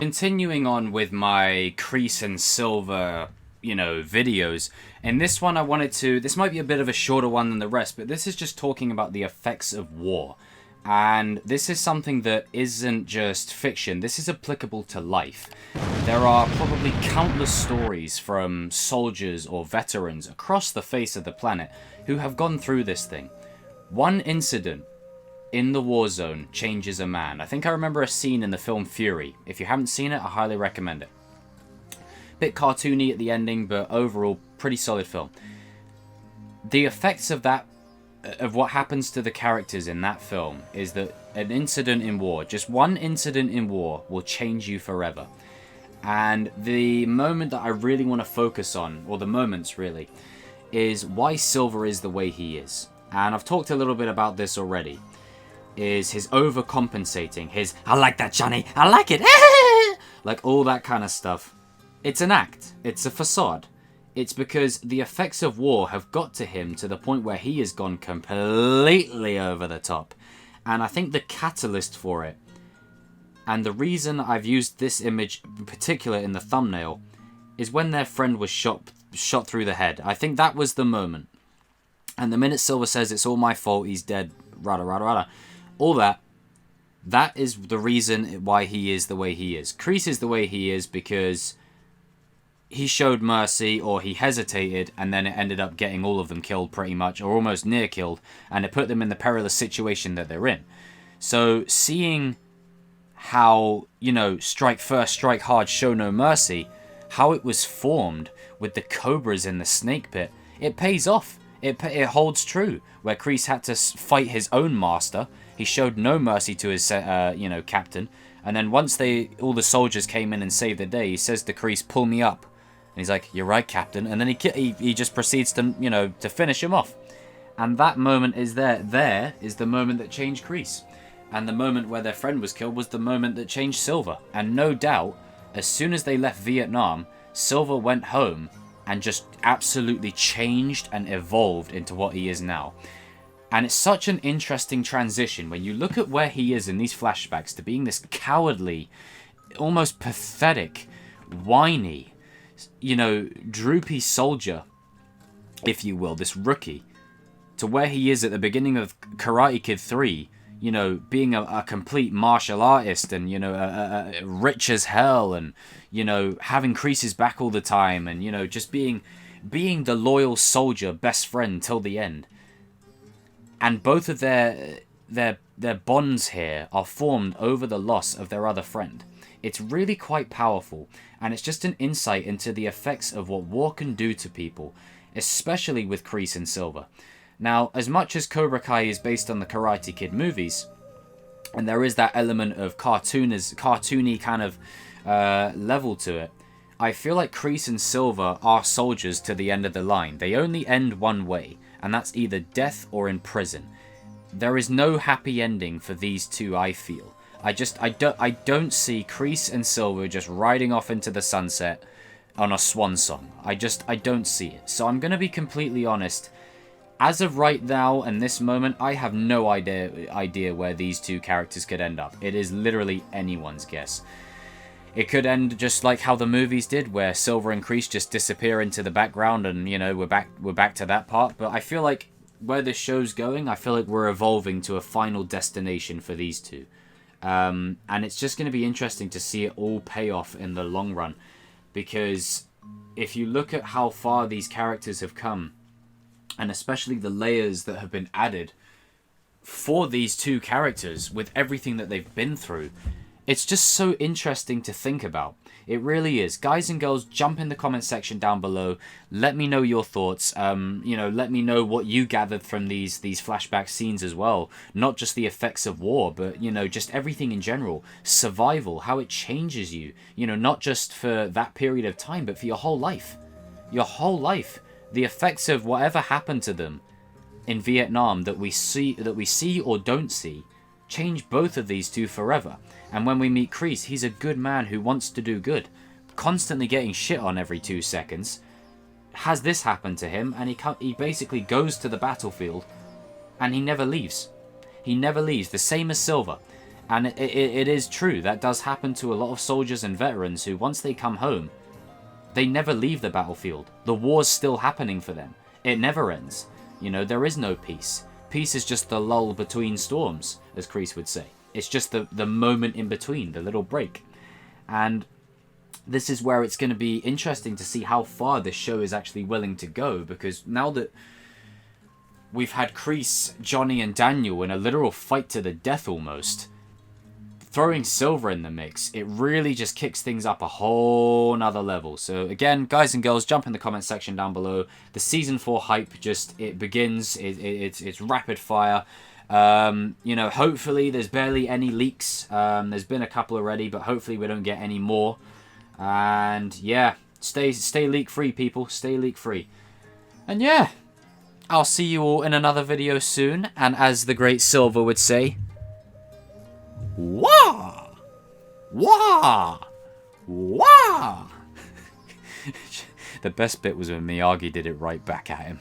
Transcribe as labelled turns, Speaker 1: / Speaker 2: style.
Speaker 1: continuing on with my Kreese and Silver, videos. In this one, this might be a bit of a shorter one than the rest, but this is just talking about the effects of war. And this is something that isn't just fiction, this is applicable to life. There are probably countless stories from soldiers or veterans across the face of the planet who have gone through this thing. One incident in the war zone changes a man. I think I remember a scene in the film Fury. If you haven't seen it, I highly recommend it. Bit cartoony at the ending, but overall, pretty solid film. The effects of what happens to the characters in that film is that an incident in war, just one incident in war, will change you forever. And the moment that I really want to focus on, or the moments really, is why Silver is the way he is. And I've talked a little bit about this already. Is his overcompensating, his "I like that, Johnny, I like it," like all that kind of stuff. It's an act, it's a facade. It's because the effects of war have got to him to the point where he has gone completely over the top. And I think the catalyst for it, and the reason I've used this image in particular in the thumbnail, is when their friend was shot through the head. I think that was the moment. And the minute Silver says, "It's all my fault, he's dead," rada rada rada, all that is the reason why he is the way he is. Kreese is the way he is because he showed mercy, or he hesitated, and then it ended up getting all of them killed pretty much, or almost near killed, and it put them in the perilous situation that they're in. So seeing how, strike first, strike hard, show no mercy, how it was formed with the cobras in the snake pit, it pays off. It holds true. Where Kreese had to fight his own master, he showed no mercy to his, captain. And then once all the soldiers came in and saved the day, he says to Kreese, "Pull me up." And he's like, "You're right, Captain." And then he just proceeds to, to finish him off. And that moment is there. There is the moment that changed Kreese. And the moment where their friend was killed was the moment that changed Silver. And no doubt, as soon as they left Vietnam, Silver went home and just absolutely changed and evolved into what he is now. And it's such an interesting transition when you look at where he is in these flashbacks to being this cowardly, almost pathetic, whiny, droopy soldier, if you will, this rookie, to where he is at the beginning of Karate Kid 3, being a complete martial artist and, rich as hell and, having Kreese's back all the time and, just being the loyal soldier, best friend till the end. And both of their bonds here are formed over the loss of their other friend. It's really quite powerful, and it's just an insight into the effects of what war can do to people, especially with Kreese and Silver. Now, as much as Cobra Kai is based on the Karate Kid movies, and there is that element of cartoony kind of level to it, I feel like Kreese and Silver are soldiers to the end of the line. They only end one way, and that's either death or in prison. There is no happy ending for these two, I feel. I don't see Kreese and Silver just riding off into the sunset on a swan song. I don't see it. So I'm going to be completely honest. As of right now and this moment, I have no idea where these two characters could end up. It is literally anyone's guess. It could end just like how the movies did, where Silver and Kreese just disappear into the background and, we're back to that part. But I feel like where this show's going, I feel like we're evolving to a final destination for these two. And it's just going to be interesting to see it all pay off in the long run. Because if you look at how far these characters have come, and especially the layers that have been added for these two characters with everything that they've been through, it's just so interesting to think about. It really is. Guys and girls, jump in the comment section down below. Let me know your thoughts. Let me know what you gathered from these flashback scenes as well. Not just the effects of war, but, just everything in general. Survival, how it changes you. Not just for that period of time, but for your whole life. Your whole life. The effects of whatever happened to them in Vietnam that we see or don't see, change both of these two forever. And when we meet Kreese, he's a good man who wants to do good, constantly getting shit on every 2 seconds. Has this happened to him, and he basically goes to the battlefield, and he never leaves. He never leaves, the same as Silver. And it is true. That does happen to a lot of soldiers and veterans who, once they come home, they never leave the battlefield. The war's still happening for them. It never ends. You know, there is no peace. Peace is just the lull between storms, as Kreese would say. It's just the moment in between, the little break. And this is where it's going to be interesting to see how far this show is actually willing to go, because now that we've had Kreese, Johnny, and Daniel in a literal fight to the death almost, throwing Silver in the mix, it really just kicks things up a whole nother level. So again, guys and girls, jump in the comment section down below. The season 4 hype it begins. It's rapid fire. You know, hopefully there's barely any leaks. There's been a couple already, but hopefully we don't get any more. And yeah, stay leak free, people. Stay leak free. And yeah, I'll see you all in another video soon. And as the great Silver would say, wah! Wah! Wah! The best bit was when Miyagi did it right back at him.